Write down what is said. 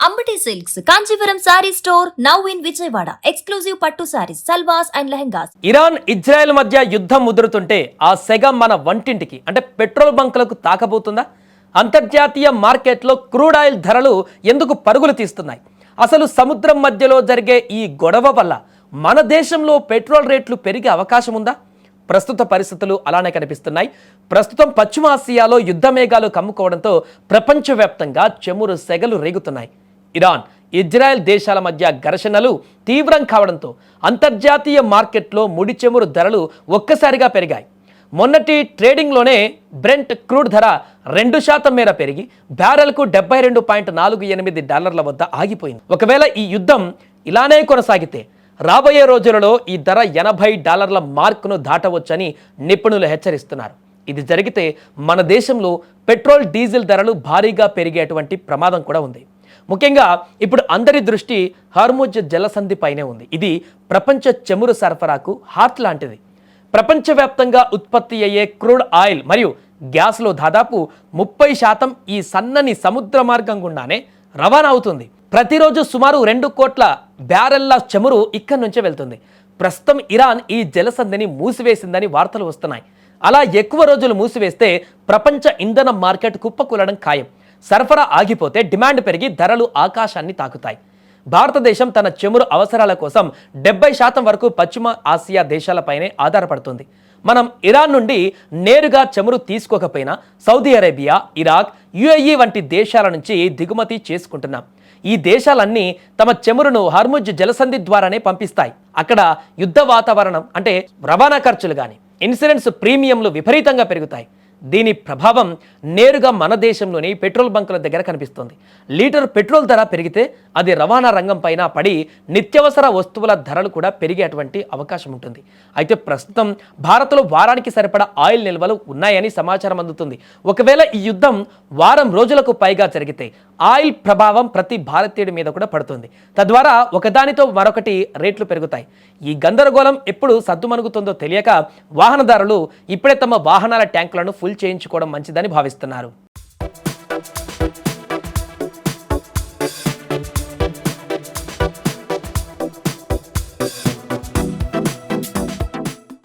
Ambati Silks, Kanchipuram Saree Store, now in Vijayawada. Exclusive Pattu Sarees, Salwars and Lehengas. Iran Israel మధ్య యుద్ధం ముదురుతుంటే ఆ సెగ మన వంటింటికి అంటే petrol బంకులకు తాకబోతుందా? అంతర్జాతీయ మార్కెట్లో క్రూడ్ ఆయిల్ ధరలు ఎందుకు పరుగులు తీస్తున్నాయి? అసలు సముద్రం మధ్యలో జరిగే ఈ గొడవ వల్ల మన దేశంలో పెట్రోల్ రేట్లు పెరిగే అవకాశం ఉందా? ప్రస్తుత పరిస్థితులు అలానే కనిపిస్తున్నాయి. ప్రస్తుతం పశ్చిమ ఆసియాలో యుద్ధ మేఘాలు కమ్ముకోవడంతో ప్రపంచవ్యాప్తంగా చెమురు సెగలు రేగుతున్నాయి. ఇరాన్, ఇజ్రాయెల్ దేశాల మధ్య ఘర్షణలు తీవ్రం కావడంతో అంతర్జాతీయ మార్కెట్లో ముడి చెమురు ధరలు ఒక్కసారిగా పెరిగాయి. మొన్నటి ట్రేడింగ్లోనే బ్రెంట్ క్రూడ్ ధర 2% మేర పెరిగి బ్యారెల్కు $72.48 వద్ద ఆగిపోయింది. ఒకవేళ ఈ యుద్ధం ఇలానే కొనసాగితే రాబోయే రోజులలో ఈ ధర $80 మార్కును దాటవచ్చని నిపుణులు హెచ్చరిస్తున్నారు. ఇది జరిగితే మన దేశంలో పెట్రోల్, డీజిల్ ధరలు భారీగా పెరిగేటువంటి ప్రమాదం కూడా ఉంది. ముఖ్యంగా ఇప్పుడు అందరి దృష్టి హార్ముజ్ జలసంధి పైనే ఉంది. ఇది ప్రపంచ చమురు సరఫరాకు హార్ట్ లాంటిది. ప్రపంచవ్యాప్తంగా ఉత్పత్తి అయ్యే క్రూడ్ ఆయిల్ మరియు గ్యాస్లో దాదాపు 30% ఈ సన్నని సముద్ర మార్గం గుండానే రవాణా అవుతుంది. ప్రతిరోజు సుమారు 2 కోట్ల బ్యారెల్ల చమురు ఇక్కడి నుంచే వెళ్తుంది. ప్రస్తుతం ఇరాన్ ఈ జలసంధిని మూసివేసిందని వార్తలు వస్తున్నాయి. అలా ఎక్కువ రోజులు మూసివేస్తే ప్రపంచ ఇంధన మార్కెట్ కుప్పకూలడం ఖాయం. సరఫరా ఆగిపోతే డిమాండ్ పెరిగి ధరలు ఆకాశాన్ని తాకుతాయి. భారతదేశం తన చమురు అవసరాల కోసం 70% వరకు పశ్చిమ ఆసియా దేశాలపైనే ఆధారపడుతుంది. మనం ఇరాన్ నుండి నేరుగా చమురు తీసుకోకపోయినా సౌదీ అరేబియా, ఇరాక్, యుఏఈ వంటి దేశాల నుంచి దిగుమతి చేసుకుంటున్నాం. ఈ దేశాలన్నీ తమ చమురును హార్ముజ్ జలసంధి ద్వారానే పంపిస్తాయి. అక్కడ యుద్ధ వాతావరణం అంటే రవాణా ఖర్చులు కానీ, ఇన్సూరెన్స్ ప్రీమియంలు విపరీతంగా పెరుగుతాయి. దీని ప్రభావం నేరుగా మన దేశంలోని పెట్రోల్ బంకుల దగ్గర కనిపిస్తుంది. లీటర్ పెట్రోల్ ధర పెరిగితే అది రవాణా రంగం పైన పడి నిత్యావసర వస్తువుల ధరలు కూడా పెరిగేటువంటి అవకాశం ఉంటుంది. అయితే ప్రస్తుతం భారత్లో వారానికి సరిపడా ఆయిల్ నిల్వలు ఉన్నాయని సమాచారం అందుతుంది. ఒకవేళ ఈ యుద్ధం వారం రోజులకు పైగా జరిగితే ఆయిల్ ప్రభావం ప్రతి భారతీయుడి మీద కూడా పడుతుంది. తద్వారా ఒకదానితో మరొకటి రేట్లు పెరుగుతాయి. ఈ గందరగోళం ఎప్పుడు సద్దుమణుగుతుందో తెలియక వాహనదారులు ఇప్పుడే తమ వాహనాల ట్యాంకులను ఫుల్ చేయించుకోవడం మంచిదని భావిస్తున్నారు.